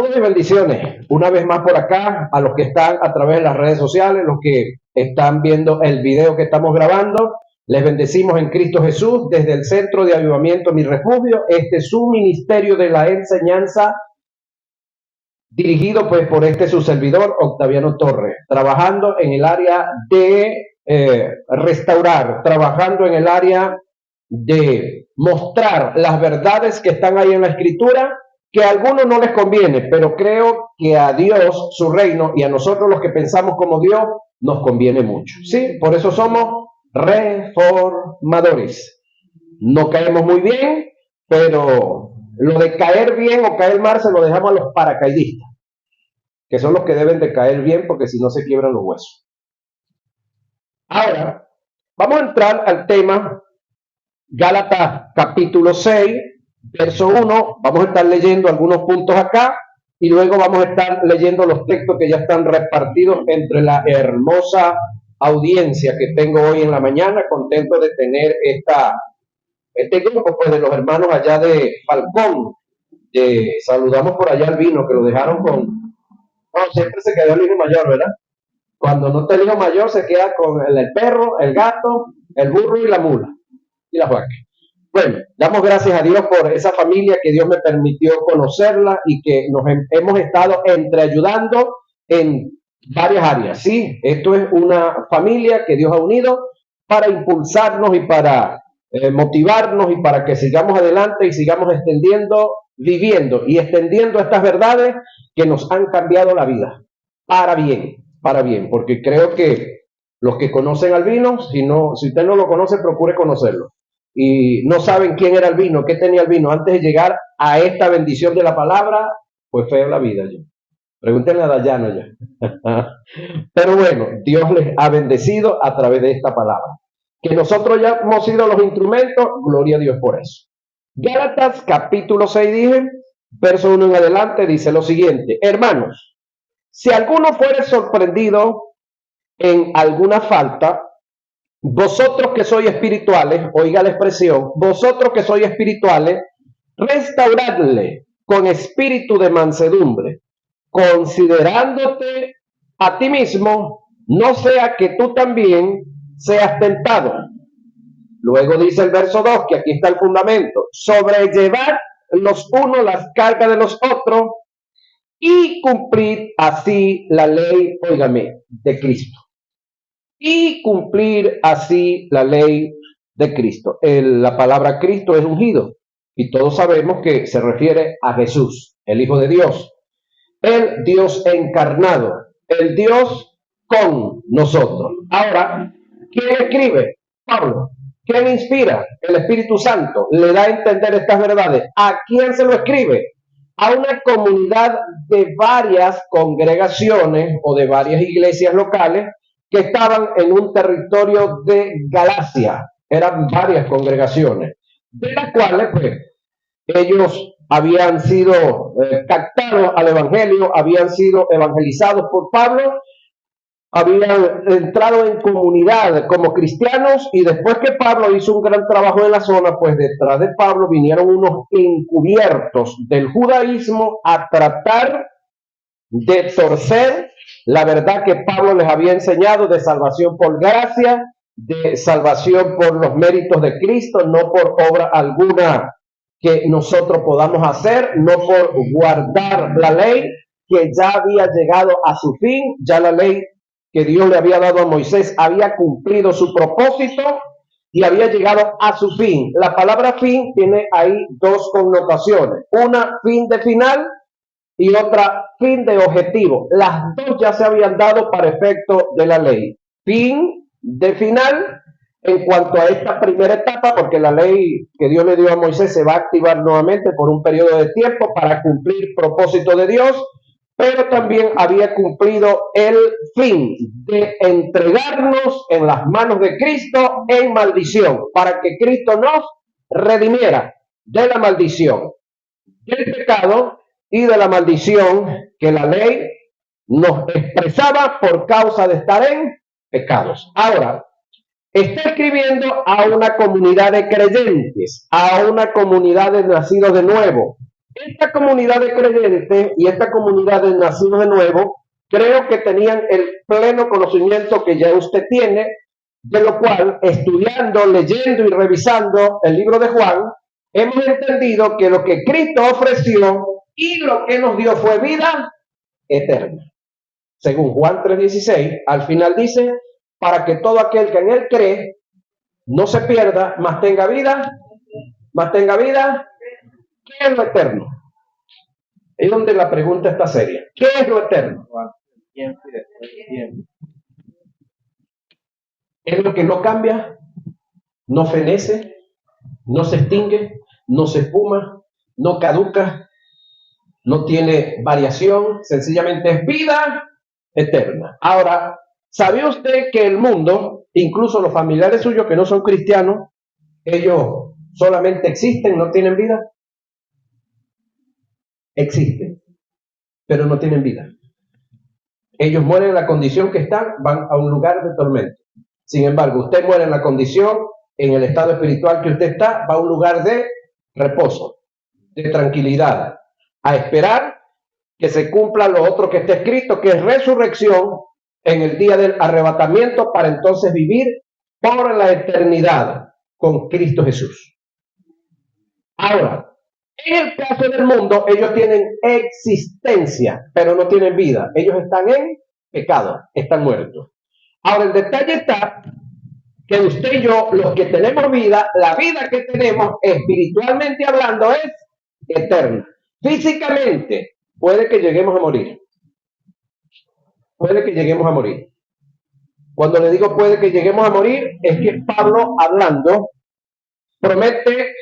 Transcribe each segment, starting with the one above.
Saludos y bendiciones una vez más por acá a los que están a través de las redes sociales, los que están viendo el video que estamos grabando. Les bendecimos en Cristo Jesús desde el Centro de Avivamiento Mi Refugio. Este es su ministerio de la enseñanza dirigido pues por su servidor Octaviano Torres, trabajando en el área de restaurar, trabajando en el área de mostrar las verdades que están ahí en la Escritura, que a algunos no les conviene, pero creo que a Dios, su reino, y a nosotros los que pensamos como Dios, nos conviene mucho. Sí, por eso somos reformadores. No caemos muy bien, pero lo de caer bien o caer mal se lo dejamos a los paracaidistas, que son los que deben de caer bien porque si no se quiebran los huesos. Ahora, vamos a entrar al tema Gálatas capítulo 6, verso 1. Vamos a estar leyendo algunos puntos acá y luego vamos a estar leyendo los textos que ya están repartidos entre la hermosa audiencia que tengo hoy en la mañana. Contento de tener este grupo pues, de los hermanos allá de Falcón. Saludamos por allá al Vino, que lo dejaron con... No, siempre se quedó el hijo mayor, ¿verdad? Cuando no está el hijo mayor se queda con el perro, el gato, el burro y la mula y las vacas. Bueno, damos gracias a Dios por esa familia que Dios me permitió conocerla y que nos hemos estado entreayudando en varias áreas. Sí, esto es una familia que Dios ha unido para impulsarnos y para motivarnos y para que sigamos adelante y sigamos extendiendo, viviendo y extendiendo estas verdades que nos han cambiado la vida para bien, porque creo que los que conocen al Vino, si usted no lo conoce, procure conocerlo. Y no saben quién era el Vino, qué tenía el Vino antes de llegar a esta bendición de la palabra, pues feo la vida yo. Pregúntenle a Dayano ya. Pero bueno, Dios les ha bendecido a través de esta palabra. Que nosotros ya hemos sido los instrumentos, gloria a Dios por eso. Gálatas capítulo 6 dije, verso 1 en adelante, dice lo siguiente: hermanos, si alguno fuere sorprendido en alguna falta, vosotros que sois espirituales, oiga la expresión, vosotros que sois espirituales, restauradle con espíritu de mansedumbre, considerándote a ti mismo, no sea que tú también seas tentado. Luego dice el verso 2, que aquí está el fundamento: sobrellevad los unos las cargas de los otros y cumplir así la ley, óigame, de Cristo. Y cumplir así la ley de Cristo. La palabra Cristo es ungido y todos sabemos que se refiere a Jesús, el Hijo de Dios, el Dios encarnado, el Dios con nosotros. Ahora, ¿quién escribe? Pablo. ¿Quién inspira? El Espíritu Santo. Le da a entender estas verdades. ¿A quién se lo escribe? A una comunidad de varias congregaciones o de varias iglesias locales que estaban en un territorio de Galacia. Eran varias congregaciones, de las cuales pues ellos habían sido captados al evangelio, habían sido evangelizados por Pablo, habían entrado en comunidad como cristianos, y después que Pablo hizo un gran trabajo en la zona, pues detrás de Pablo vinieron unos encubiertos del judaísmo a tratar de torcer la verdad que Pablo les había enseñado de salvación por gracia, de salvación por los méritos de Cristo, no por obra alguna que nosotros podamos hacer, no por guardar la ley que ya había llegado a su fin. Ya la ley que Dios le había dado a Moisés había cumplido su propósito y había llegado a su fin. La palabra fin tiene ahí dos connotaciones: una, fin de final, y otra, fin de objetivo. Las dos ya se habían dado para efecto de la ley. Fin de final en cuanto a esta primera etapa, porque la ley que Dios le dio a Moisés se va a activar nuevamente por un periodo de tiempo para cumplir propósito de Dios, pero también había cumplido el fin de entregarnos en las manos de Cristo en maldición, para que Cristo nos redimiera de la maldición, del pecado y de la maldición que la ley nos expresaba por causa de estar en pecados. Ahora, está escribiendo a una comunidad de creyentes, a una comunidad de nacidos de nuevo, Esta comunidad de creyentes y esta comunidad de nacidos de nuevo, creo que tenían el pleno conocimiento que ya usted tiene, de lo cual, estudiando, leyendo y revisando el libro de Juan, hemos entendido que lo que Cristo ofreció y lo que nos dio fue vida eterna. Según Juan 3:16, al final dice, para que todo aquel que en él cree no se pierda, mas tenga vida. ¿Qué es lo eterno? Es donde la pregunta está seria. ¿Qué es lo eterno? Es lo que no cambia, no fenece, no se extingue, no se espuma, no caduca, no tiene variación, sencillamente es vida eterna. Ahora, ¿sabe usted que el mundo, incluso los familiares suyos que no son cristianos, ellos solamente existen, no tienen vida? Existen, pero no tienen vida. Ellos mueren en la condición que están, van a un lugar de tormento. Sin embargo, usted muere en la condición, en el estado espiritual que usted está, va a un lugar de reposo, de tranquilidad, a esperar que se cumpla lo otro que está escrito, que es resurrección en el día del arrebatamiento, para entonces vivir por la eternidad con Cristo Jesús. Ahora, en el caso del mundo, ellos tienen existencia, pero no tienen vida. Ellos están en pecado, están muertos. Ahora, el detalle está que usted y yo, los que tenemos vida, la vida que tenemos, espiritualmente hablando, es eterna. Físicamente, puede que lleguemos a morir. Puede que lleguemos a morir. Cuando le digo puede que lleguemos a morir, es que Pablo, hablando, promete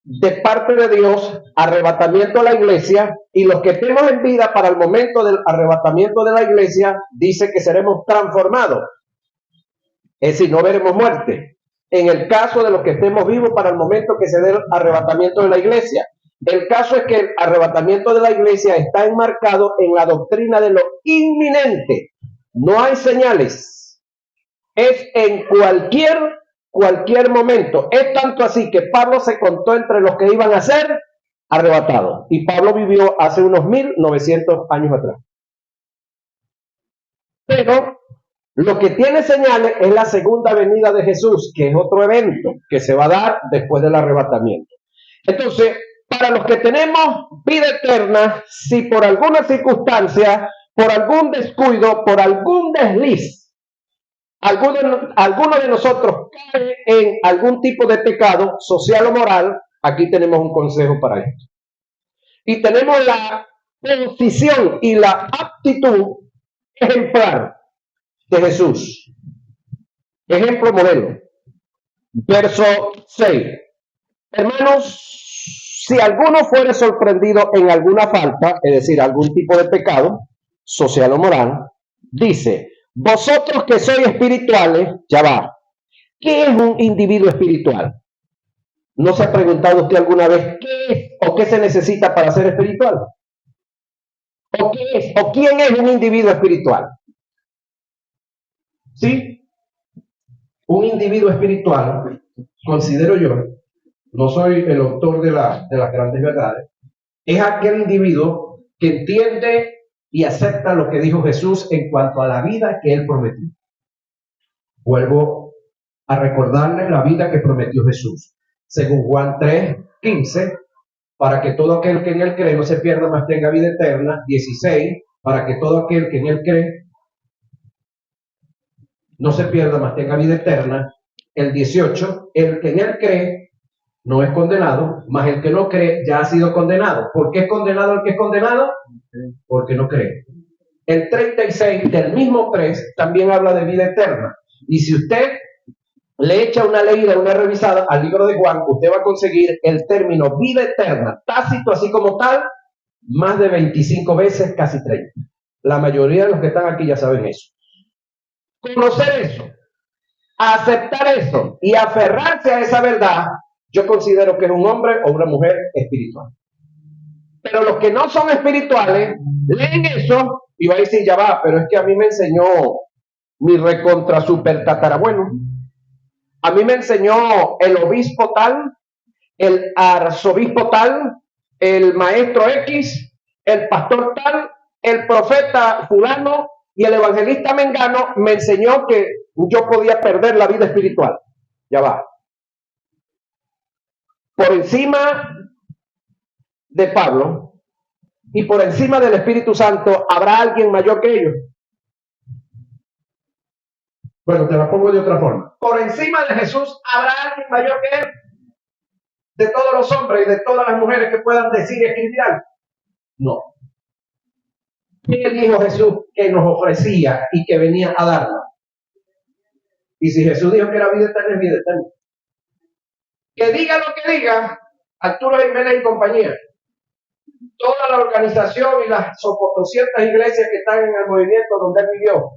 de parte de Dios arrebatamiento a la iglesia, y los que estemos en vida para el momento del arrebatamiento de la iglesia, dice que seremos transformados. Es decir, no veremos muerte. En el caso de los que estemos vivos para el momento que se dé el arrebatamiento de la iglesia. El caso es que el arrebatamiento de la iglesia está enmarcado en la doctrina de lo inminente. No hay señales. Es en cualquier momento. Es tanto así que Pablo se contó entre los que iban a ser arrebatados. Y Pablo vivió hace unos 1900 años atrás. Pero lo que tiene señales es la segunda venida de Jesús, que es otro evento que se va a dar después del arrebatamiento. Entonces, para los que tenemos vida eterna, si por alguna circunstancia, por algún descuido, por algún desliz, alguno de nosotros cae en algún tipo de pecado social o moral, aquí tenemos un consejo para esto. Y tenemos la posición y la aptitud ejemplar de Jesús. Ejemplo modelo. Verso 6. Hermanos, si alguno fuere sorprendido en alguna falta, es decir, algún tipo de pecado, social o moral, dice, vosotros que sois espirituales, ya va. ¿Qué es un individuo espiritual? ¿No se ha preguntado usted alguna vez qué es o qué se necesita para ser espiritual? ¿O qué es o quién es un individuo espiritual? ¿Sí? Un individuo espiritual, considero yo, no soy el autor de las grandes verdades, es aquel individuo que entiende y acepta lo que dijo Jesús en cuanto a la vida que él prometió. Vuelvo a recordarles la vida que prometió Jesús. Según Juan 3:15, para que todo aquel que en él cree no se pierda, mas tenga vida eterna. 16, para que todo aquel que en él cree no se pierda, mas tenga vida eterna. El 18, el que en él cree no es condenado, mas el que no cree ya ha sido condenado. ¿Por qué es condenado el que es condenado? Porque no cree. El 36 del mismo 3 también habla de vida eterna. Y si usted le echa una leída, una revisada al libro de Juan, usted va a conseguir el término vida eterna, tácito así como tal, más de 25 veces, casi 30. La mayoría de los que están aquí ya saben eso. Conocer eso, aceptar eso y aferrarse a esa verdad, yo considero que es un hombre o una mujer espiritual. Pero los que no son espirituales, leen eso y va a decir, ya va, pero es que a mí me enseñó mi recontra super tatarabuelo. A mí me enseñó el obispo tal, el arzobispo tal, el maestro X, el pastor tal, el profeta fulano y el evangelista mengano me enseñó que yo podía perder la vida espiritual. Ya va. Por encima de Pablo y por encima del Espíritu Santo, ¿habrá alguien mayor que ellos? Bueno, te la pongo de otra forma. Por encima de Jesús, ¿habrá alguien mayor que él? De todos los hombres y de todas las mujeres que puedan decir y escribir algo. No. ¿Qué dijo Jesús que nos ofrecía y que venía a darnos? Y si Jesús dijo que era vida eterna, es vida eterna. Que diga lo que diga Arturo Jiménez y compañía, toda la organización y las 200 iglesias que están en el movimiento donde él vivió,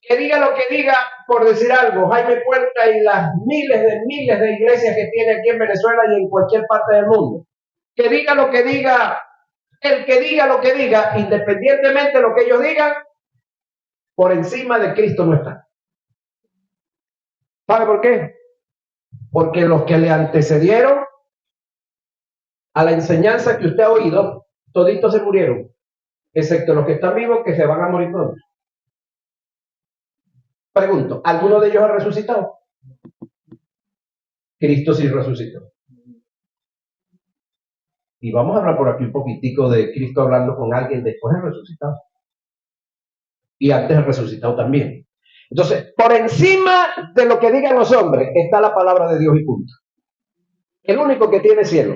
que diga lo que diga, por decir algo, Jaime Puerta y las miles de iglesias que tiene aquí en Venezuela y en cualquier parte del mundo, que diga lo que diga, el que diga lo que diga, independientemente de lo que ellos digan, por encima de Cristo no está. ¿Sabe por qué? Porque los que le antecedieron a la enseñanza que usted ha oído, toditos se murieron, excepto los que están vivos, que se van a morir todos. Pregunto, ¿alguno de ellos ha resucitado? Cristo sí resucitó. Y vamos a hablar por aquí un poquitico de Cristo hablando con alguien después de resucitado. Y antes de resucitado también. Entonces, por encima de lo que digan los hombres está la palabra de Dios y punto. El único que tiene cielo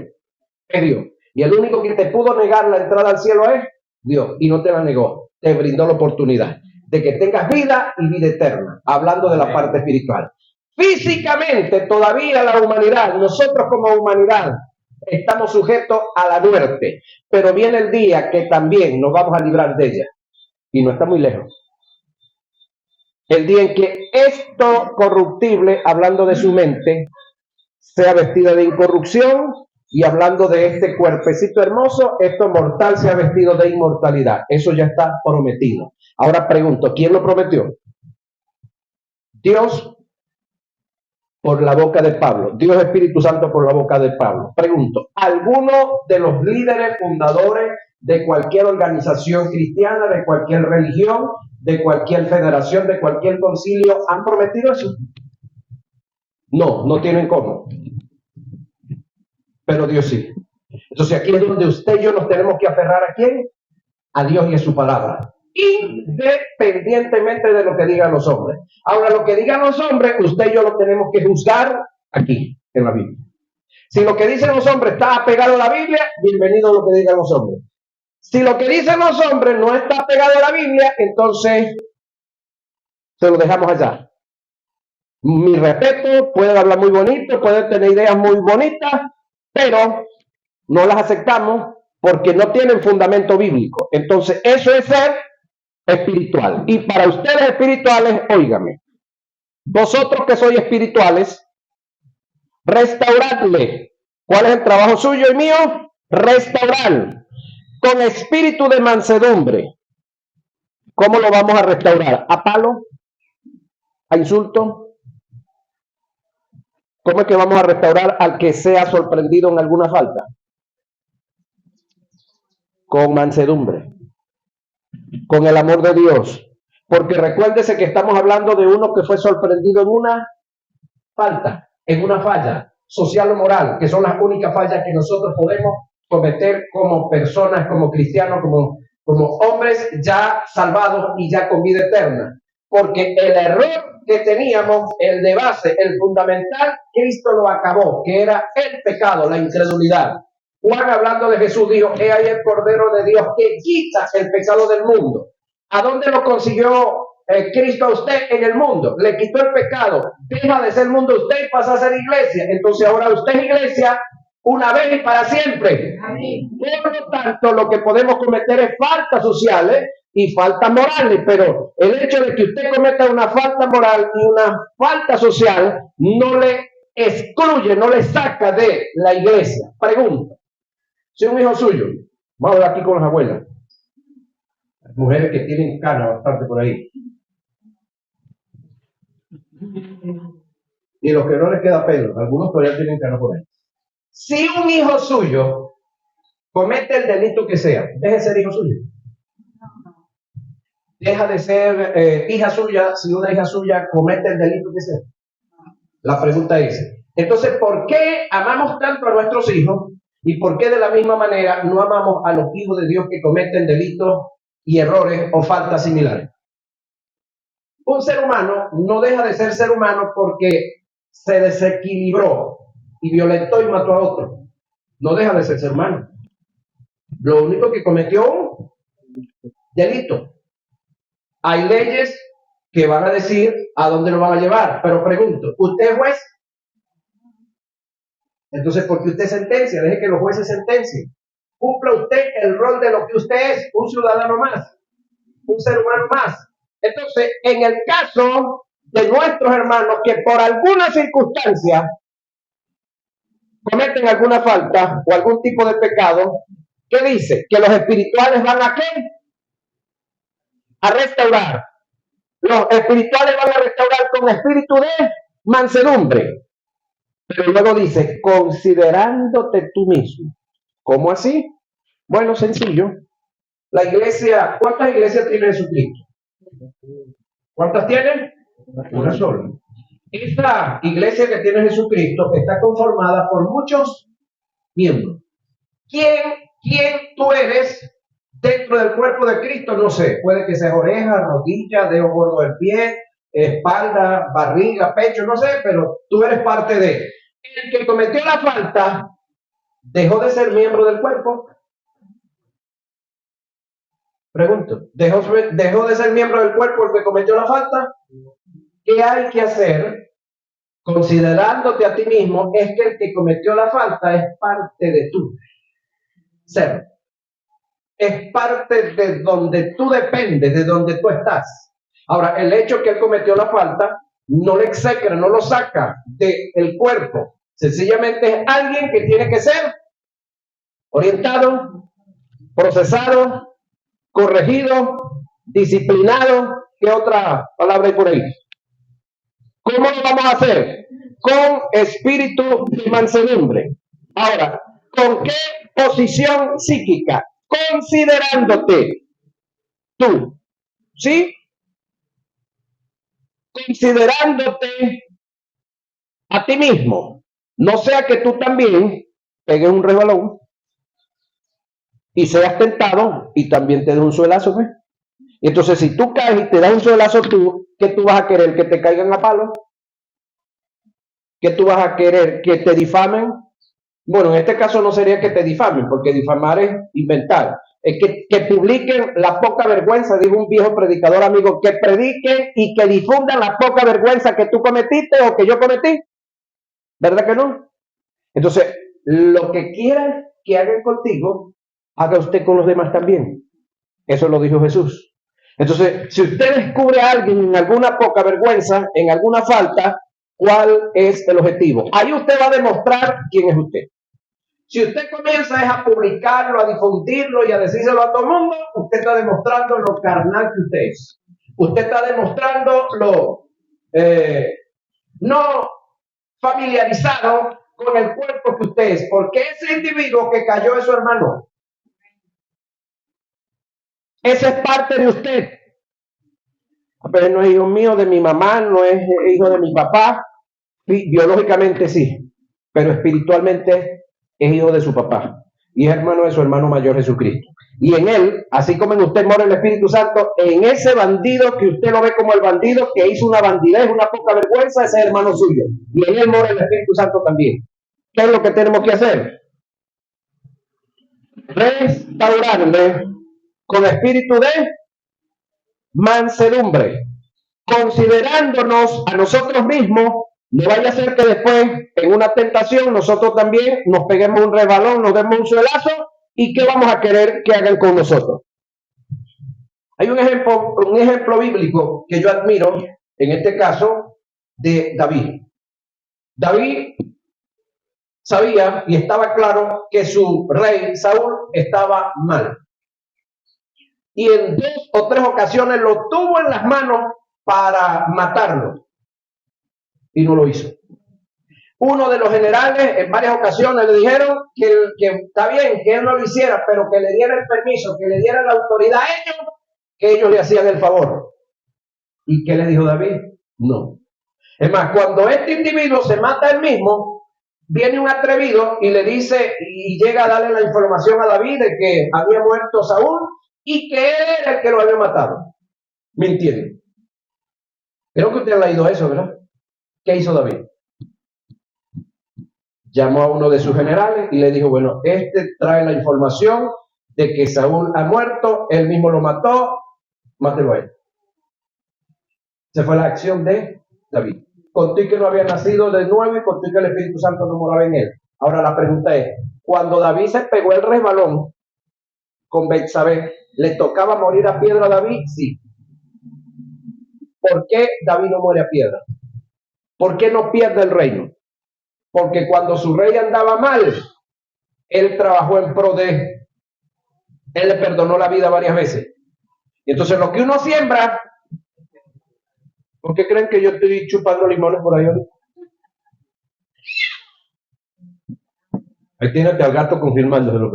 es Dios. Y el único que te pudo negar la entrada al cielo es Dios. Y no te la negó. Te brindó la oportunidad de que tengas vida y vida eterna. Hablando de la parte espiritual. Físicamente, todavía la humanidad, nosotros como humanidad, estamos sujetos a la muerte. Pero viene el día que también nos vamos a librar de ella. Y no está muy lejos. El día en que esto corruptible, hablando de su mente, sea vestido de incorrupción, y hablando de este cuerpecito hermoso, esto mortal sea vestido de inmortalidad. Eso ya está prometido. Ahora pregunto, ¿quién lo prometió? Dios por la boca de Pablo. Dios Espíritu Santo por la boca de Pablo. Pregunto, ¿alguno de los líderes fundadores de cualquier organización cristiana, de cualquier religión, de cualquier federación, de cualquier concilio, han prometido eso? No, no tienen cómo. Pero Dios sí. Entonces aquí es donde usted y yo nos tenemos que aferrar ¿a quién? A Dios y a su palabra. Independientemente de lo que digan los hombres. Ahora, lo que digan los hombres, usted y yo lo tenemos que juzgar aquí, en la Biblia. Si lo que dicen los hombres está apegado a la Biblia, bienvenido a lo que digan los hombres. Si lo que dicen los hombres no está apegado a la Biblia, entonces se lo dejamos allá. Mi respeto, pueden hablar muy bonito, pueden tener ideas muy bonitas, pero no las aceptamos porque no tienen fundamento bíblico. Entonces, eso es ser espiritual. Y para ustedes espirituales, óigame, vosotros que sois espirituales, restauradle. ¿Cuál es el trabajo suyo y mío? Restaurar con espíritu de mansedumbre. ¿Cómo lo vamos a restaurar? ¿A palo? ¿A insulto? ¿Cómo es que vamos a restaurar al que sea sorprendido en alguna falta? Con mansedumbre, con el amor de Dios. Porque recuérdese que estamos hablando de uno que fue sorprendido en una falta, en una falla social o moral, que son las únicas fallas que nosotros podemos cometer como personas, como cristianos, como hombres ya salvados y ya con vida eterna. Porque el error que teníamos, el de base, el fundamental, Cristo lo acabó, que era el pecado, la incredulidad. Juan, hablando de Jesús, dijo: he ahí el Cordero de Dios que quita el pecado del mundo. ¿A dónde lo consiguió Cristo a usted? En el mundo. Le quitó el pecado. Deja de ser mundo usted y pasa a ser iglesia. Entonces ahora usted es iglesia una vez y para siempre. Amén. Por lo tanto, lo que podemos cometer es faltas sociales y faltas morales, pero el hecho de que usted cometa una falta moral y una falta social no le excluye, no le saca de la iglesia. Pregunta: si un hijo suyo, vamos a ver aquí con las abuelas, las mujeres que tienen canas bastante por ahí, y los que no les queda pelo, algunos todavía tienen canas por ahí. Si un hijo suyo comete el delito que sea, deja de ser hijo suyo. Deja de ser hija suya si una hija suya comete el delito que sea. La pregunta es, entonces, ¿por qué amamos tanto a nuestros hijos y por qué de la misma manera no amamos a los hijos de Dios que cometen delitos y errores o faltas similares? Un ser humano no deja de ser ser humano porque se desequilibró y violentó y mató a otro. No deja de ser ser humano. Lo único que cometió un delito. Hay leyes que van a decir a dónde lo van a llevar, pero pregunto, ¿usted es juez? Entonces, ¿por qué usted sentencia? Deje que los jueces sentencien. Cumpla usted el rol de lo que usted es, un ciudadano más, un ser humano más. Entonces, en el caso de nuestros hermanos que por alguna circunstancia cometen alguna falta o algún tipo de pecado, ¿qué dice? Que los espirituales van a ¿qué? A restaurar. Los espirituales van a restaurar con espíritu de mansedumbre. Pero luego dice, considerándote tú mismo. ¿Cómo así? Bueno, sencillo. La iglesia, ¿cuántas iglesias tiene Jesucristo? ¿Cuántas tiene? Una sola. Esta iglesia que tiene Jesucristo está conformada por muchos miembros. ¿Quién tú eres dentro del cuerpo de Cristo? No sé. Puede que sea oreja, rodilla, dedo gordo del pie, espalda, barriga, pecho, no sé, pero tú eres parte de. El que cometió la falta dejó de ser miembro del cuerpo. Pregunto, ¿dejó de ser miembro del cuerpo el que cometió la falta? ¿Qué hay que hacer? Considerándote a ti mismo, es que el que cometió la falta es parte de tú ser. Es parte de donde tú dependes, de donde tú estás. Ahora, el hecho que él cometió la falta no le execra, no lo saca del cuerpo. Sencillamente es alguien que tiene que ser orientado, procesado, corregido, disciplinado. ¿Qué otra palabra hay por ahí? ¿Cómo lo vamos a hacer? Con espíritu de mansedumbre. Ahora, ¿con qué posición psíquica? Considerándote tú, ¿sí? Considerándote a ti mismo. No sea que tú también pegues un resbalón y seas tentado y también te dé un suelazo, ¿ves? Entonces, si tú caes y te das un suelazo tú, ¿qué tú vas a querer? ¿Que te caigan a palo? ¿Qué tú vas a querer? ¿Que te difamen? Bueno, en este caso no sería que te difamen, porque difamar es inventar. Es que publiquen la poca vergüenza, dijo un viejo predicador amigo, que prediquen y que difundan la poca vergüenza que tú cometiste o que yo cometí. ¿Verdad que no? Entonces, lo que quieran que hagan contigo, haga usted con los demás también. Eso lo dijo Jesús. Entonces, si usted descubre a alguien en alguna poca vergüenza, en alguna falta, ¿cuál es el objetivo? Ahí usted va a demostrar quién es usted. Si usted comienza a publicarlo, a difundirlo y a decírselo a todo el mundo, usted está demostrando lo carnal que usted es. Usted está demostrando lo no familiarizado con el cuerpo que usted es, porque ese individuo que cayó es su hermano. Ese es parte de usted. Pero no es hijo mío, de mi mamá, no es hijo de mi papá. Biológicamente sí, pero espiritualmente es hijo de su papá y es hermano de su hermano mayor Jesucristo. Y en él, así como en usted mora el Espíritu Santo, en ese bandido que usted lo ve como el bandido que hizo una bandidez, una poca vergüenza, ese es hermano suyo. Y en él mora el Espíritu Santo también. ¿Qué es lo que tenemos que hacer? Restaurarle con espíritu de mansedumbre, considerándonos a nosotros mismos. No vaya a ser que después, en una tentación, nosotros también nos peguemos un resbalón, nos demos un suelazo, ¿y qué vamos a querer que hagan con nosotros? Hay un ejemplo bíblico que yo admiro, en este caso, de David. David sabía y estaba claro que su rey, Saúl, estaba mal. Y en 2 o 3 ocasiones lo tuvo en las manos para matarlo. Y no lo hizo. uno de los generales en varias ocasiones le dijeron que está bien, que él no lo hiciera, pero que le diera el permiso, que le diera la autoridad a ellos, que ellos le hacían el favor. ¿Y qué le dijo David? No. Es más, cuando este individuo se mata él mismo, viene un atrevido y le dice, y llega a darle la información a David de que había muerto Saúl y que él era el que lo había matado. Mintiendo. Creo que usted ha leído eso, ¿verdad? ¿Qué hizo David? Llamó a uno de sus generales y le dijo, bueno, este trae la información de que Saúl ha muerto, él mismo lo mató, mátelo a él. Esa fue la acción de David. Conté que no había nacido de nuevo y conté que el Espíritu Santo no moraba en él. Ahora la pregunta es, cuando David se pegó el resbalón con Betsabé, ¿le tocaba morir a piedra a David? Sí. ¿Por qué David no muere a piedra? ¿Por qué no pierde el reino? Porque cuando su rey andaba mal, él trabajó en pro de él le perdonó la vida varias veces. Y entonces lo que uno siembra, ¿por qué creen que yo estoy chupando limones por ahí ahorita? Ahí tiene al gato confirmándoselo.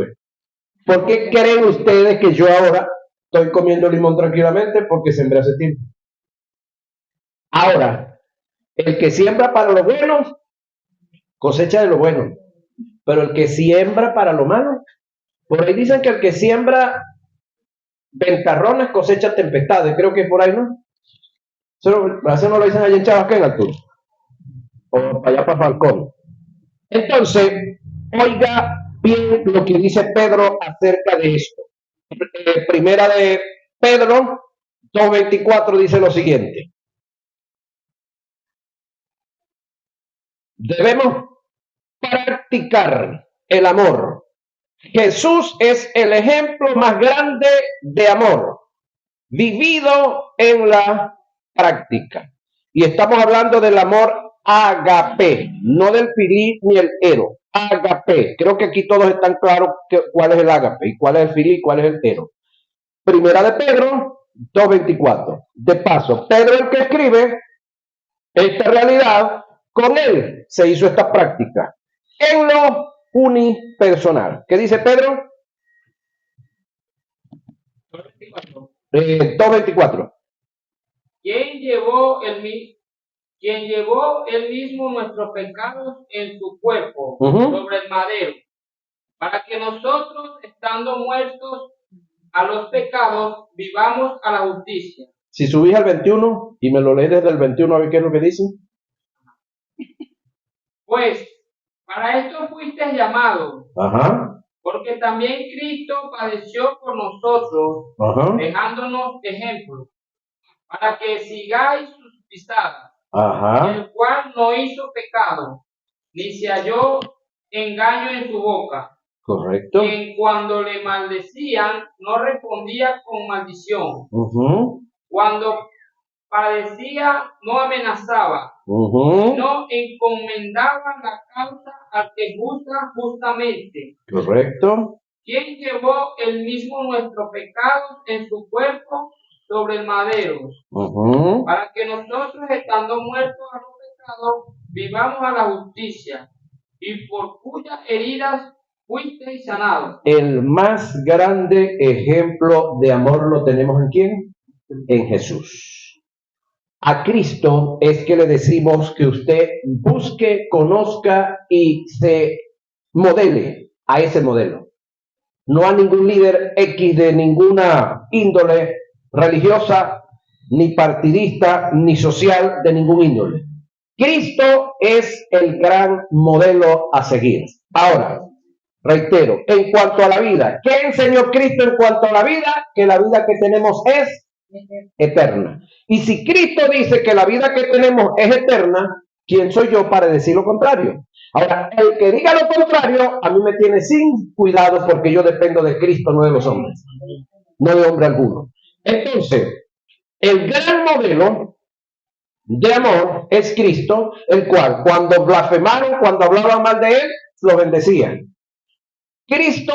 ¿Por qué creen ustedes que yo ahora estoy comiendo limón tranquilamente? Porque sembré hace tiempo. Ahora, el que siembra para lo bueno, cosecha de lo bueno. Pero el que siembra para lo malo, por ahí dicen que el que siembra ventarrones cosecha tempestades. Creo que por ahí, ¿no? Eso no lo dicen allá en Chabacán, Arturo. O para allá para Falcón. Entonces, oiga bien lo que dice Pedro acerca de esto. Primera de Pedro 2:24 dice lo siguiente. Debemos practicar el amor. Jesús es el ejemplo más grande de amor, vivido en la práctica. Y estamos hablando del amor agape, no del filí ni el ero. Agape. Creo que aquí todos están claros cuál es el agape y cuál es el filí y cuál es el ero. Primera de Pedro 2:24. De paso, Pedro el que escribe esta realidad, con él se hizo esta práctica en lo unipersonal. ¿Qué dice Pedro? 2:24. ¿Quién llevó él mismo nuestros pecados en su cuerpo sobre el madero, para que nosotros, estando muertos a los pecados, vivamos a la justicia? Si subís al 21 y me lo lees desde el 21 a ver qué es lo que dice. Pues para esto fuiste llamados, porque también Cristo padeció por nosotros, dejándonos ejemplo, para que sigáis sus pisadas, el cual no hizo pecado, ni se halló engaño en su boca. Correcto. Quien cuando le maldecían no respondía con maldición. Cuando padecía no amenazaba, sino encomendaba la causa al que juzga justamente. Correcto. Quien llevó él mismo nuestros pecados en su cuerpo sobre el madero, para que nosotros, estando muertos a los pecados, vivamos a la justicia, y por cuyas heridas fuisteis sanados. El más grande ejemplo de amor lo tenemos ¿en quién? En Jesús. A Cristo es que le decimos que usted busque, conozca y se modele a ese modelo. No a ningún líder X de ninguna índole religiosa, ni partidista, ni social de ningún índole. Cristo es el gran modelo a seguir. Ahora, reitero, en cuanto a la vida, ¿qué enseñó Cristo en cuanto a la vida? Que la vida que tenemos es eterna. Y si Cristo dice que la vida que tenemos es eterna, ¿quién soy yo para decir lo contrario? Ahora, el que diga lo contrario, a mí me tiene sin cuidado porque yo dependo de Cristo, no de los hombres, no de hombre alguno. Entonces, el gran modelo de amor es Cristo, el cual cuando blasfemaron, cuando hablaban mal de él, lo bendecían. Cristo,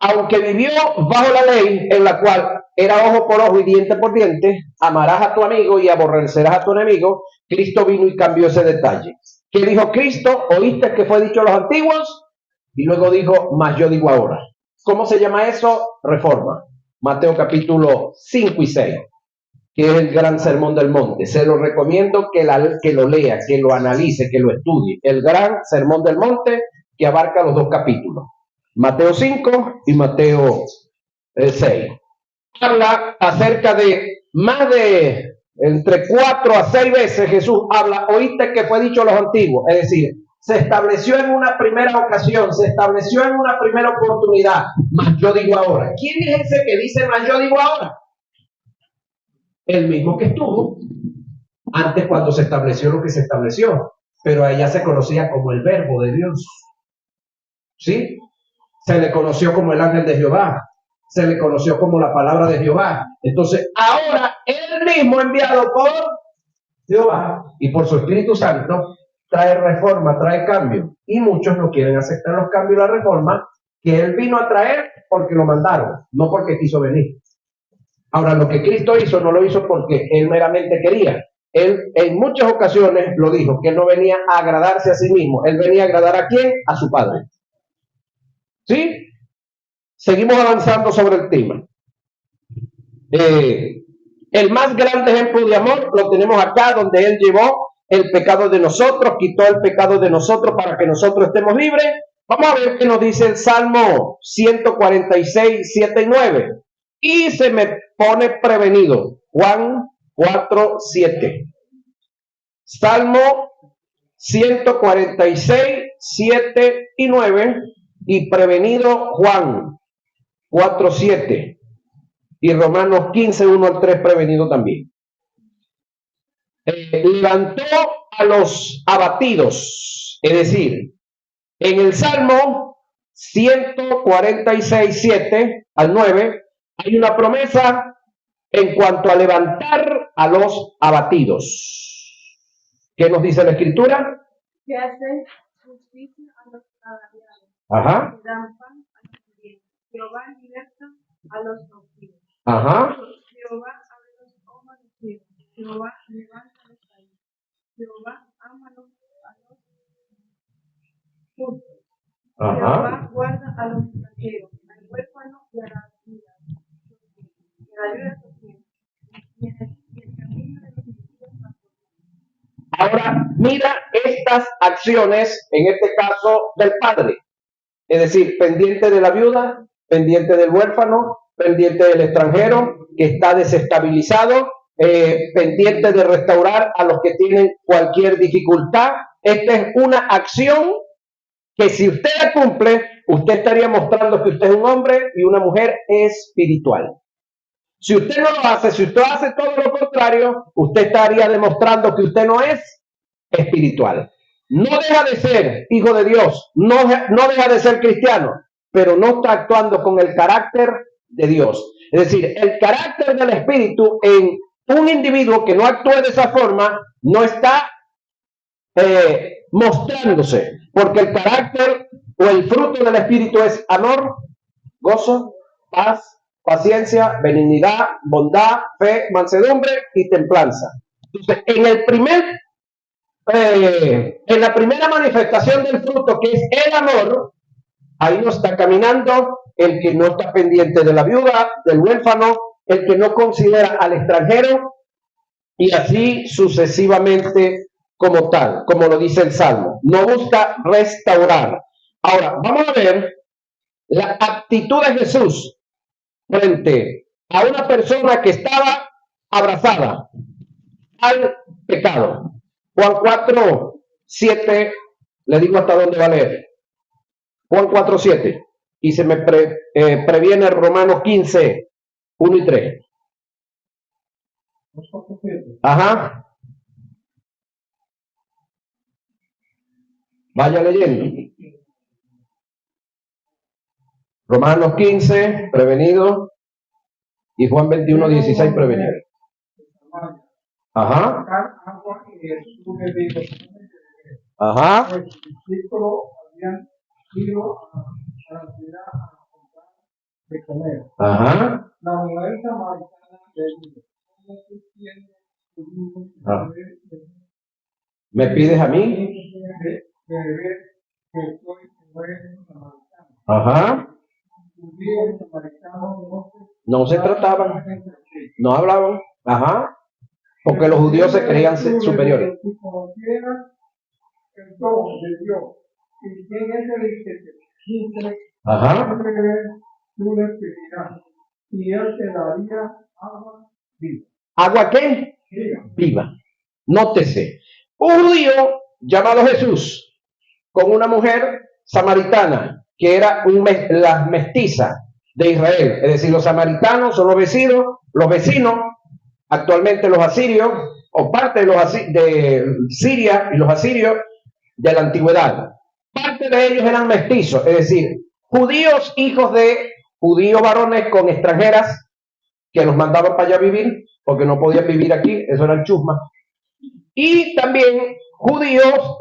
aunque vivió bajo la ley en la cual era ojo por ojo y diente por diente, amarás a tu amigo y aborrecerás a tu enemigo, Cristo vino y cambió ese detalle. ¿Qué dijo Cristo? ¿Oíste que fue dicho a los antiguos? Y luego dijo, mas yo digo ahora. ¿Cómo se llama eso? Reforma. Mateo capítulo 5 y 6, que es el gran sermón del monte. Se lo recomiendo que lo lea, que lo analice, que lo estudie. El gran sermón del monte que abarca los dos capítulos. Mateo 5 y Mateo 6. Habla acerca de más de entre 4 a 6 veces Jesús habla, oíste que fue dicho a los antiguos. Es decir, se estableció en una primera ocasión, se estableció en una primera oportunidad, mas yo digo ahora. ¿Quién es ese que dice mas yo digo ahora? El mismo que estuvo antes cuando se estableció lo que se estableció, pero a ella se conocía como el verbo de Dios. ¿Sí? Se le conoció como el ángel de Jehová, se le conoció como la palabra de Jehová. Entonces, ahora él mismo enviado por Jehová y por su Espíritu Santo trae reforma, trae cambio. Y muchos no quieren aceptar los cambios y la reforma que él vino a traer porque lo mandaron, no porque quiso venir. Ahora, lo que Cristo hizo no lo hizo porque él meramente quería. Él en muchas ocasiones lo dijo, que él no venía a agradarse a sí mismo. Él venía a agradar ¿a quién? A su Padre. ¿Sí? Seguimos avanzando sobre el tema. El más grande ejemplo de amor lo tenemos acá, donde él llevó el pecado de nosotros, quitó el pecado de nosotros para que nosotros estemos libres. Vamos a ver qué nos dice el Salmo 146, 7 y 9. Y se me pone prevenido. Juan 4, 7. Salmo 146, 7 y 9. Y prevenido Juan 4, 7. Y Romanos 15, 1 al 3 prevenido también. Levantó a los abatidos. Es decir, en el Salmo 146, 7 al 9, hay una promesa en cuanto a levantar a los abatidos. ¿Qué nos dice la Escritura? Que hace justicia a los agraviados. Ajá. Que dan pan a los hambrientos. Jehová liberta a los cautivos. Ajá. Jehová abre los ojos de los ciegos. Jehová levanta a los caídos. Jehová ama a los justos. Jehová guarda a los extranjeros, al huérfano y a la vida. Que ayuda a sus hijos. Y el camino de los impíos pasó. Ahora, mira estas acciones, en este caso del padre. Es decir, pendiente de la viuda, pendiente del huérfano, pendiente del extranjero que está desestabilizado, pendiente de restaurar a los que tienen cualquier dificultad. Esta es una acción que si usted la cumple, usted estaría mostrando que usted es un hombre y una mujer espiritual. Si usted no lo hace, si usted hace todo lo contrario, usted estaría demostrando que usted no es espiritual. No deja de ser hijo de Dios, no deja de ser cristiano, pero no está actuando con el carácter de Dios. Es decir, el carácter del Espíritu en un individuo que no actúe de esa forma no está mostrándose, porque el carácter o el fruto del Espíritu es amor, gozo, paz, paciencia, benignidad, bondad, fe, mansedumbre y templanza. Entonces, en la primera manifestación del fruto, que es el amor, ahí no está caminando el que no está pendiente de la viuda, del huérfano, el que no considera al extranjero, y así sucesivamente como tal, como lo dice el Salmo. No busca restaurar. Ahora, vamos a ver la actitud de Jesús frente a una persona que estaba abrazada al pecado. Juan 4, 7, le digo hasta dónde va a leer. Juan 4, 7. Y se me previene Romanos 15, 1 y 3. Ajá. Vaya leyendo. Romanos 15, prevenido. Y Juan 21, 16, prevenido. Ajá. Ajá. Los discípulos habían ido a la ciudad a comprar de comer. Ajá. La mujer samaritana le dijo, ¿cómo tú tienes tu hijo? ¿Me pides a mí? De ver que soy buen samaritano. Ajá. Judíos y samaritanos No se trataban, no hablaban. Ajá. Porque los judíos se creían superiores. Si conocieras el don de Dios y quién es el que te cumple, Ajá. tú le pedirás y él te daría agua viva. ¿Agua qué? Viva. Nótese. Un judío llamado Jesús con una mujer samaritana que era la mestiza de Israel. Es decir, los samaritanos son los vecinos, actualmente los asirios, o parte de Siria y los asirios de la antigüedad. Parte de ellos eran mestizos, es decir, judíos, hijos de judíos varones con extranjeras que los mandaban para allá a vivir, porque no podían vivir aquí, eso eran chusmas. Y también judíos,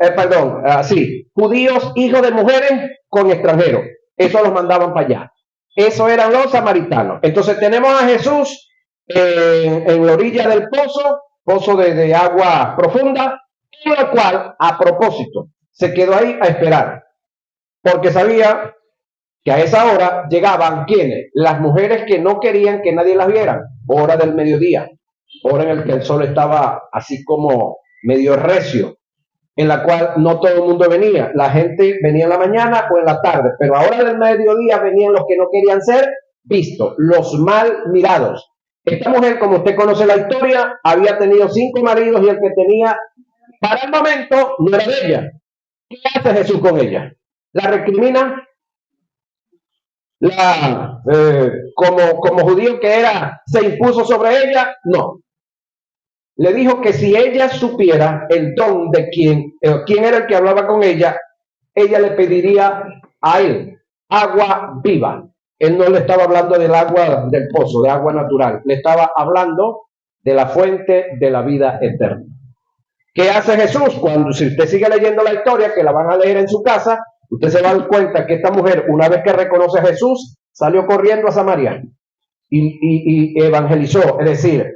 judíos, hijos de mujeres con extranjeros, eso los mandaban para allá. Eso eran los samaritanos. Entonces tenemos a Jesús en la orilla del pozo de agua profunda, en el cual, a propósito, se quedó ahí a esperar, porque sabía que a esa hora llegaban, ¿quiénes? Las mujeres que no querían que nadie las viera, hora del mediodía, hora en el que el sol estaba así como medio recio, en la cual no todo el mundo venía, la gente venía en la mañana o en la tarde, pero a hora del mediodía venían los que no querían ser vistos, los mal mirados. Esta mujer, como usted conoce la historia, había tenido 5 maridos y el que tenía para el momento no era de ella. ¿Qué hace Jesús con ella? ¿La recrimina? Como judío que era, se impuso sobre ella? No. Le dijo que si ella supiera el don de quién era el que hablaba con ella le pediría a él agua viva. Él no le estaba hablando del agua del pozo, de agua natural. Le estaba hablando de la fuente de la vida eterna. ¿Qué hace Jesús? Si usted sigue leyendo la historia, que la van a leer en su casa, usted se va a dar cuenta que esta mujer, una vez que reconoce a Jesús, salió corriendo a Samaria y evangelizó, es decir,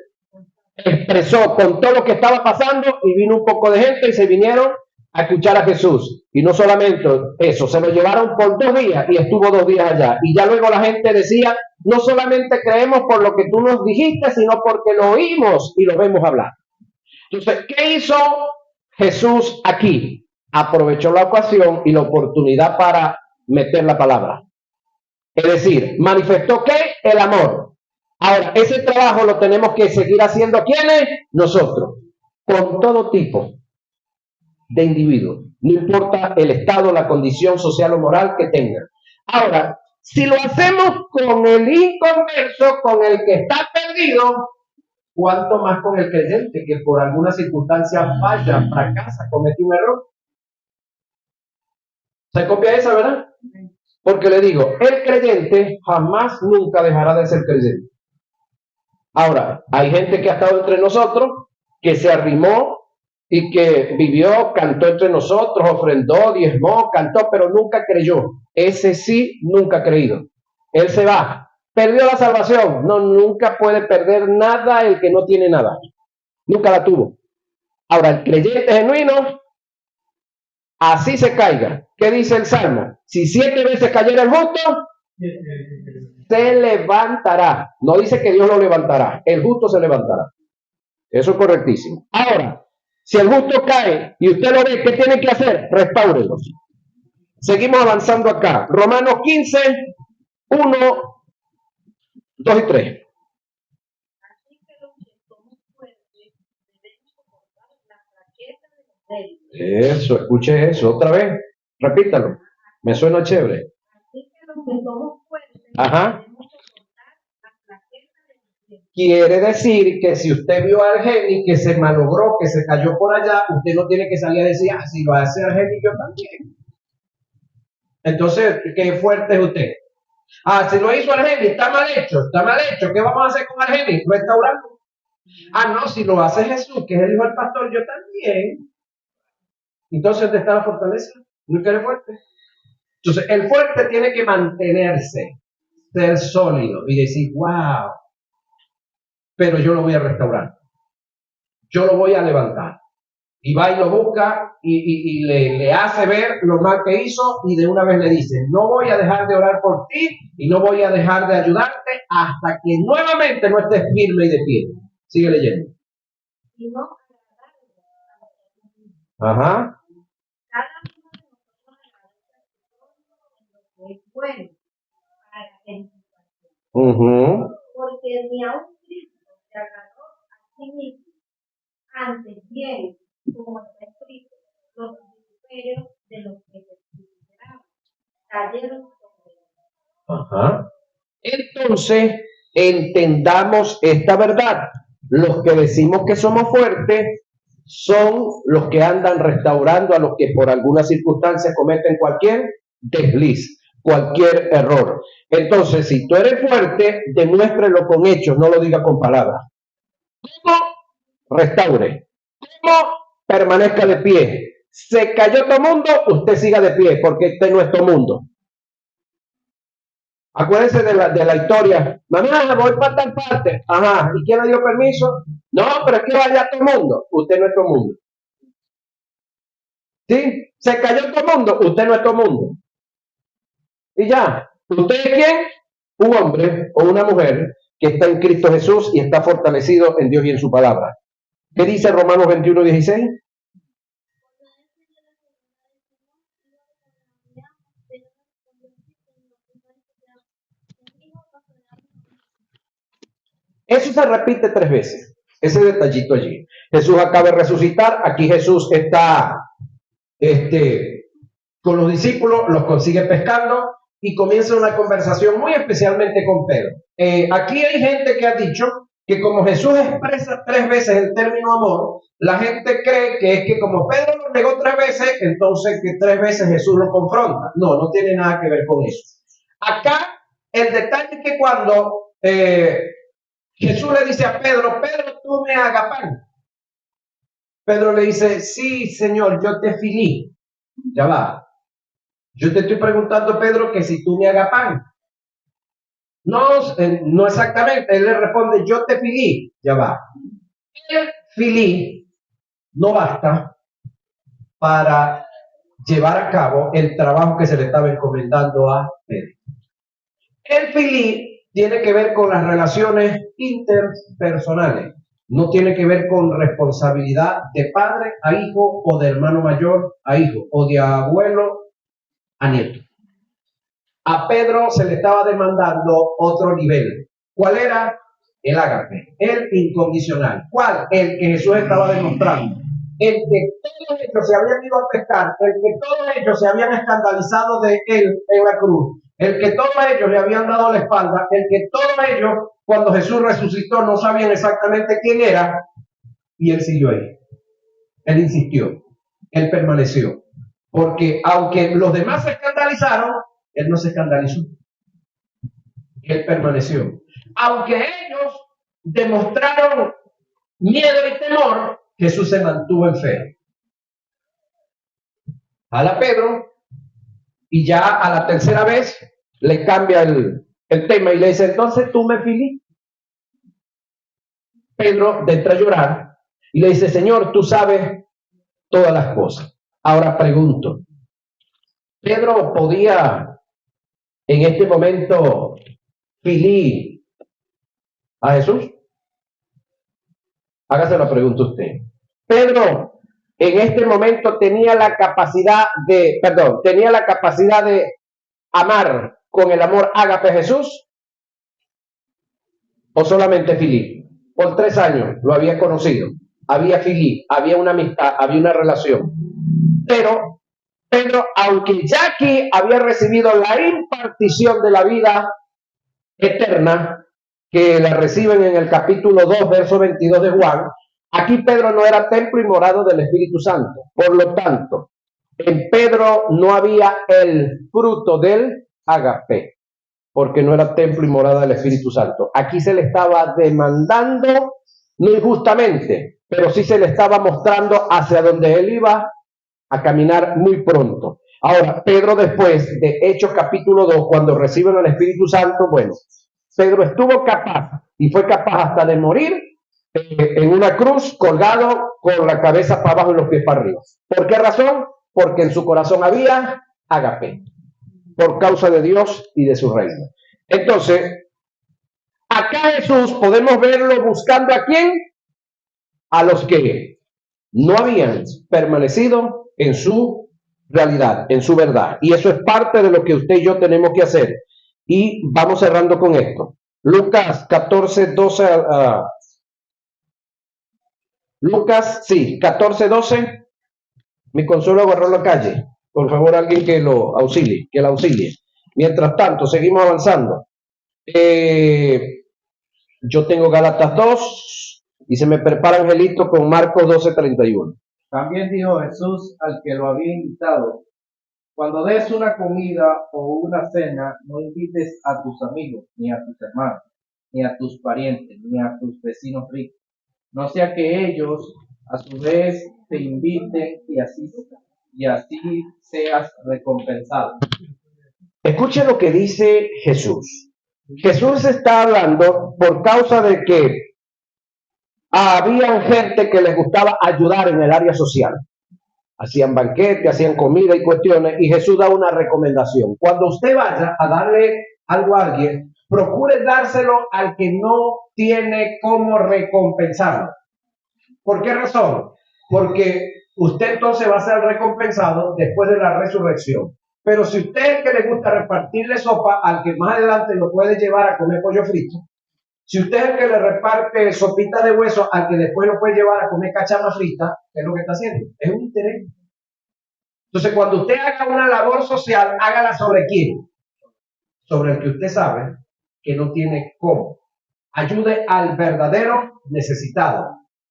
expresó con todo lo que estaba pasando y vino un poco de gente y se vinieron a escuchar a Jesús. Y no solamente eso, se lo llevaron por 2 días y estuvo 2 días allá. Y ya luego la gente decía, no solamente creemos por lo que tú nos dijiste, sino porque lo oímos y lo vemos hablar. Entonces, ¿qué hizo Jesús aquí? Aprovechó la ocasión y la oportunidad para meter la palabra. Es decir, manifestó ¿qué? El amor. Ahora, ese trabajo lo tenemos que seguir haciendo ¿quiénes? Nosotros, con todo tipo de individuos, no importa el estado, la condición social o moral que tengan. Ahora, si lo hacemos con el inconverso, con el que está perdido, ¿cuánto más con el creyente que por alguna circunstancia falla, fracasa, comete un error? ¿Se copia esa, verdad? Porque le digo, el creyente jamás, nunca dejará de ser creyente. Ahora, hay gente que ha estado entre nosotros, que se arrimó y que vivió, cantó entre nosotros, ofrendó, diezmó, cantó, pero nunca creyó. Ese sí, nunca ha creído. Él se va. ¿Perdió la salvación? No, nunca puede perder nada el que no tiene nada. Nunca la tuvo. Ahora, el creyente genuino, así se caiga. ¿Qué dice el Salmo? Si 7 veces cayera el justo, se levantará. No dice que Dios lo levantará. El justo se levantará. Eso es correctísimo. Ahora, si el justo cae y usted lo ve, ¿qué tiene que hacer? Restáurelo. Seguimos avanzando acá. Romanos 15, 1, 2 y 3. Eso, escuche eso otra vez. Repítalo. Me suena chévere. Ajá. Quiere decir que si usted vio a Argeni que se malogró, que se cayó por allá, usted no tiene que salir a decir, si lo hace Argeni, yo también. Entonces, qué fuerte es usted. Si lo hizo Argeni, está mal hecho. ¿Qué vamos a hacer con Argeni? Restaurarlo. No, si lo hace Jesús, que es el hijo del pastor, yo también. Entonces, ¿dónde está la fortaleza? ¿No eres fuerte? Entonces, el fuerte tiene que mantenerse, ser sólido y decir, wow, pero yo lo voy a restaurar. Yo lo voy a levantar. Y va y lo busca y le hace ver lo mal que hizo y de una vez le dice, no voy a dejar de orar por ti y no voy a dejar de ayudarte hasta que nuevamente no estés firme y de pie. Sigue leyendo. Y no Ajá. cada uno de nosotros agradece lo que es bueno para edificación. Porque ni aun Cristo se agradó a sí mismo, antes bien, como está escrito, los imperios de los que perseveraban cayeron sobre él. Ajá. Entonces, entendamos esta verdad. Los que decimos que somos fuertes son los que andan restaurando a los que por alguna circunstancia cometen cualquier desliz, cualquier error. Entonces, si tú eres fuerte, demuéstrelo con hechos, no lo diga con palabras. ¿Cómo? Restaure. ¿Cómo? Permanezca de pie. Se cayó todo mundo, usted siga de pie, porque este es nuestro mundo. Acuérdense de la historia. Mamá, voy para tal parte. Ajá. ¿Y quién le dio permiso? No, pero es que vaya todo el mundo. Usted no es todo el mundo. ¿Sí? Se cayó todo el mundo. Usted no es todo el mundo. Y ya. ¿Usted es quién? Un hombre o una mujer que está en Cristo Jesús y está fortalecido en Dios y en su palabra. ¿Qué dice Romanos 21:16? Eso se repite 3 veces, ese detallito allí. Jesús acaba de resucitar, aquí Jesús está con los discípulos, los consigue pescando y comienza una conversación muy especialmente con Pedro. Aquí hay gente que ha dicho que como Jesús expresa 3 veces el término amor, la gente cree que es que como Pedro lo negó 3 veces, entonces que 3 veces Jesús lo confronta. No, no tiene nada que ver con eso. Acá el detalle es que cuando Jesús le dice a Pedro, Pedro, tú me hagas pan. Pedro le dice, sí, Señor, yo te filí. Ya va. Yo te estoy preguntando, Pedro, que si tú me hagas pan. No, no exactamente. Él le responde, yo te filí. Ya va. El filí no basta para llevar a cabo el trabajo que se le estaba encomendando a Pedro. El filí tiene que ver con las relaciones interpersonales. No tiene que ver con responsabilidad de padre a hijo o de hermano mayor a hijo o de abuelo a nieto. A Pedro se le estaba demandando otro nivel. ¿Cuál era? El ágape, el incondicional. ¿Cuál? El que Jesús estaba demostrando. El que todos ellos se habían ido a pescar, el que todos ellos se habían escandalizado de él en la cruz, el que todos ellos le habían dado la espalda, el que todos ellos, cuando Jesús resucitó, no sabían exactamente quién era, y él siguió ahí. Él insistió, él permaneció. Porque aunque los demás se escandalizaron, él no se escandalizó. Él permaneció. Aunque ellos demostraron miedo y temor, Jesús se mantuvo en fe. Jala Pedro y ya a la tercera vez le cambia el tema y le dice, entonces tú me filí. Pedro entra a llorar y le dice, Señor, tú sabes todas las cosas. Ahora pregunto, ¿Pedro podía en este momento filí a Jesús? Hágase la pregunta usted. Pedro en este momento tenía la capacidad de amar con el amor ágape a Jesús, o solamente filí. Por 3 años lo había conocido, había filí, había una amistad, había una relación. Pero Pedro, aunque ya aquí había recibido la impartición de la vida eterna, que la reciben en el capítulo 2, verso 22 de Juan, aquí Pedro no era templo y morada del Espíritu Santo. Por lo tanto, en Pedro no había el fruto del ágape, porque no era templo y morada del Espíritu Santo. Aquí se le estaba demandando, no injustamente, pero sí se le estaba mostrando hacia donde él iba a caminar muy pronto. Ahora, Pedro después de Hechos capítulo 2, cuando reciben el Espíritu Santo, bueno, Pedro estuvo capaz y fue capaz hasta de morir en una cruz, colgado con la cabeza para abajo y los pies para arriba. ¿Por qué razón? Porque en su corazón había agape, por causa de Dios y de su reino. Entonces, acá Jesús podemos verlo buscando ¿a quién? A los que no habían permanecido en su realidad, en su verdad. Y eso es parte de lo que usted y yo tenemos que hacer. Y vamos cerrando con esto. Lucas 14, 12. Lucas, sí, 14, 12. Mi Consuelo agarró la calle. Por favor, alguien que lo auxilie, que la auxilie. Mientras tanto, seguimos avanzando. Yo tengo Gálatas 2 y se me prepara Angelito con Marcos 12:31. También dijo Jesús al que lo había invitado: cuando des una comida o una cena, no invites a tus amigos, ni a tus hermanos, ni a tus parientes, ni a tus vecinos ricos, no sea que ellos a su vez te inviten y así seas recompensado. Escuche lo que dice Jesús. Jesús está hablando por causa de que había gente que les gustaba ayudar en el área social. Hacían banquete, hacían comida y cuestiones, y Jesús da una recomendación. Cuando usted vaya a darle algo a alguien, procure dárselo al que no tiene cómo recompensarlo. ¿Por qué razón? Porque usted entonces va a ser recompensado después de la resurrección. Pero si usted es el que le gusta repartirle sopa al que más adelante lo puede llevar a comer pollo frito, si usted es el que le reparte sopita de hueso al que después lo puede llevar a comer cachama frita, ¿qué es lo que está haciendo? Es un interés. Entonces, cuando usted haga una labor social, hágala ¿sobre quién? Sobre el que usted sabe que no tiene cómo. Ayude al verdadero necesitado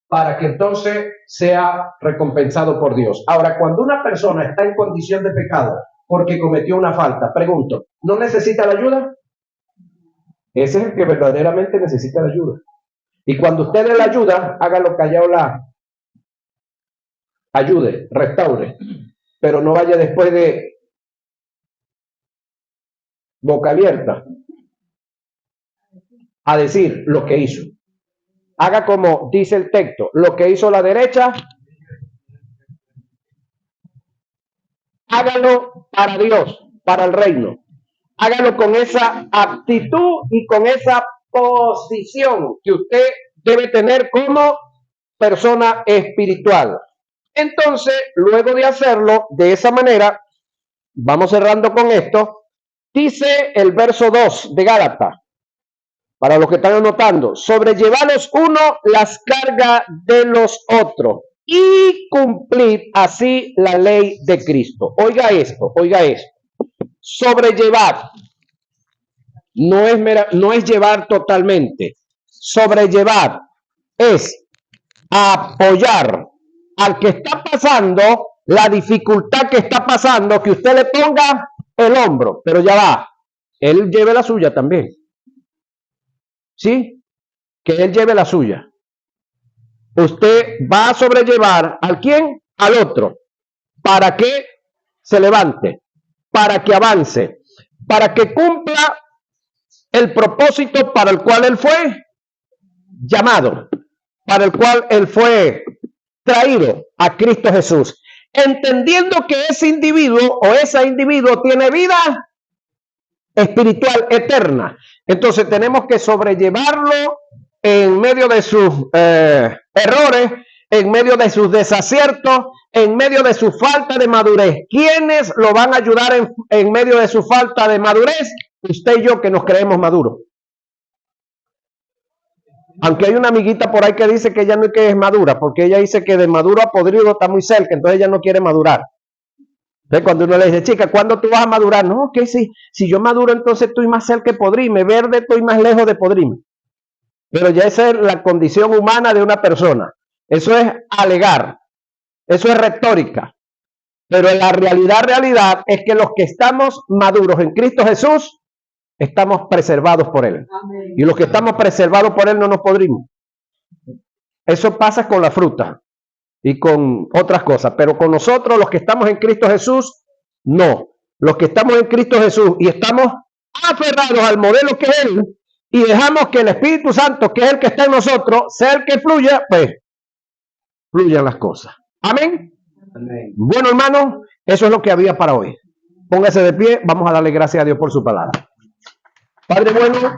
para que entonces sea recompensado por Dios. Ahora, cuando una persona está en condición de pecado porque cometió una falta, pregunto, ¿no necesita la ayuda? Ese es el que verdaderamente necesita la ayuda. Y cuando usted le la ayuda, hágalo callado la ayude, restaure. Pero no vaya después de boca abierta a decir lo que hizo. Haga como dice el texto, lo que hizo la derecha, hágalo para Dios, para el reino. Hágalo con esa actitud y con esa posición que usted debe tener como persona espiritual. Entonces, luego de hacerlo de esa manera, vamos cerrando con esto, dice el verso 2 de Gálatas, para los que están anotando, sobrellevad los unos las cargas de los otros y cumplid así la ley de Cristo. Oiga esto, sobrellevar no es llevar totalmente. Sobrellevar es apoyar al que está pasando la dificultad que está pasando, que usted le ponga el hombro, pero ya va, él lleve la suya también. ¿Sí? Que él lleve la suya. Usted va a sobrellevar ¿al quién? Al otro. ¿Para que se levante? Para que avance. Para que cumpla el propósito para el cual él fue llamado. Para el cual él fue traído a Cristo Jesús. Entendiendo que ese individuo o esa individuo tiene vida espiritual eterna. Entonces tenemos que sobrellevarlo en medio de sus errores, en medio de sus desaciertos, en medio de su falta de madurez. ¿Quiénes lo van a ayudar en medio de su falta de madurez? Usted y yo, que nos creemos maduros. Aunque hay una amiguita por ahí que dice que ella no es madura, porque ella dice que de maduro a podrido está muy cerca, entonces ella no quiere madurar. Entonces cuando uno le dice, chica, ¿cuándo tú vas a madurar? No, que si yo maduro, entonces estoy más cerca de podrirme, verde estoy más lejos de podrirme. Pero ya esa es la condición humana de una persona. Eso es alegar, eso es retórica. Pero la realidad es que los que estamos maduros en Cristo Jesús, estamos preservados por Él. Amén. Y los que estamos preservados por Él no nos podrimos. Eso pasa con la fruta y con otras cosas, pero con nosotros los que estamos en Cristo Jesús, no. Los que estamos en Cristo Jesús y estamos aferrados al modelo que es Él, y dejamos que el Espíritu Santo, que es el que está en nosotros, sea el que fluya, pues fluyan las cosas. Amén. Amén. Bueno, hermanos, eso es lo que había para hoy. Póngase de pie, vamos a darle gracias a Dios por su palabra. Padre bueno,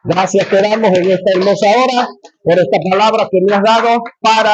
gracias te damos en esta hermosa hora por esta palabra que me has dado para